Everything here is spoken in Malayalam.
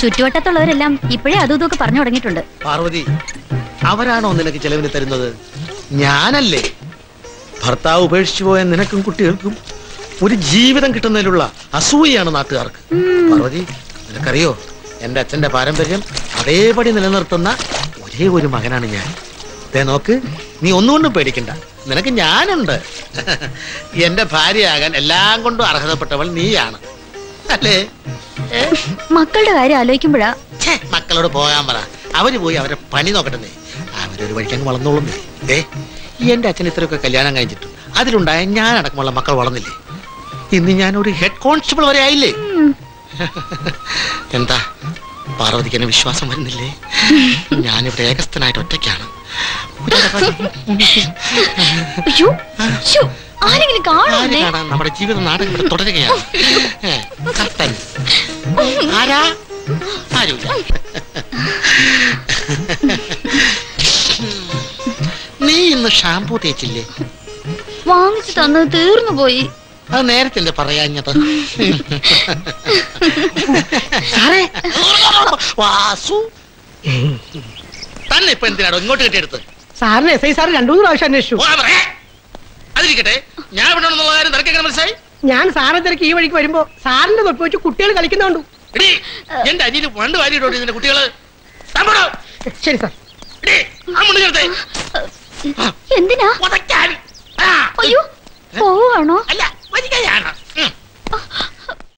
ചുറ്റുവട്ടത്തുള്ളവരെല്ലാം ഇപ്പോഴേ അതും ഇതൊക്കെ പറഞ്ഞു തുടങ്ങിയിട്ടുണ്ട്. പാർവതി, അവരാണോ നിനക്ക് ചെലവിന് തരുന്നത്? ഞാനല്ലേ. ഭർത്താവ് ഉപേക്ഷിച്ചു പോയ നിനക്കും കുട്ടികൾക്കും ഒരു ജീവിതം കിട്ടുന്നതിലുള്ള അസൂയാണ് നാട്ടുകാർക്ക്. പാർവതി, നിനക്കറിയോ, എന്റെ അച്ഛന്റെ പാരമ്പര്യം അതേപടി നിലനിർത്തുന്ന ഒരേ ഒരു മകനാണ് ഞാൻ. നോക്ക്, നീ ഒന്നുകൊണ്ടും പേടിക്കണ്ട, നിനക്ക് ഞാനുണ്ട്. എന്റെ ഭാര്യയാകാൻ എല്ലാം കൊണ്ടും അർഹതപ്പെട്ടവൾ നീയാണ്, അല്ലേ? മക്കളുടെ കാര്യം ആലോചിക്കുമ്പോഴാ. മക്കളോട് പോകാൻ പറ, അവര് പോയി അവരെ പണി നോക്കട്ടെ. അവരൊരു വഴിക്കാൻ വളർന്നോളുന്നേ. എന്റെ അച്ഛൻ ഇത്രയൊക്കെ കല്യാണം കഴിച്ചിട്ടും അതിലുണ്ടായ ഞാൻ അടക്കമുള്ള മക്കൾ വളർന്നില്ലേ? ഇന്ന് ഞാൻ ഒരു ഹെഡ് കോൺസ്റ്റബിൾ വരെ ആയില്ലേ? എന്താ പാർവതിക്ക് എന്നെ വിശ്വാസം വരുന്നില്ലേ? ഞാനിവിടെ ഏകസ്ഥനായിട്ട് ഒറ്റയ്ക്കാണ്. നമ്മുടെ ജീവിതം നാടകം ഇവിടെ തുടരുകയാണ്. ആരാ? ആരുമില്ല. നീ ഇന്ന് ഷാമ്പൂ തേച്ചില്ലേ? വാങ്ങിച്ചു തന്നത് തീർന്നു പോയി. അത് നേരത്തെ പറയാഞ്ഞത്. വാസു തന്നെ ഇപ്പൊ എന്തിനാണോ ഇങ്ങോട്ട് കെട്ടിയെടുത്ത്? സാറിന് എസ് ഐ സാർ 2-3 പ്രാവശ്യം അന്വേഷിച്ചു. അതിരിക്കട്ടെ, ഞാൻ ഇവിടെ ഉണ്ടെന്നുള്ള കാര്യം നിനക്കെങ്ങനെ മനസ്സിലായി? ഞാൻ സാറിനെ തിരക്ക് ഈ വഴിക്ക് വരുമ്പോ സാറിന്റെ തൊട്ട് വെച്ച് കുട്ടികൾ കളിക്കുന്നുണ്ടു. എന്റെ അനിയന് പണ്ട് വാരിയിട്ടോ ഇതിന്റെ കുട്ടികള്. ശരി സാർ. എന്തിനാ? അയ്യോ, പോവാണോ? അല്ല,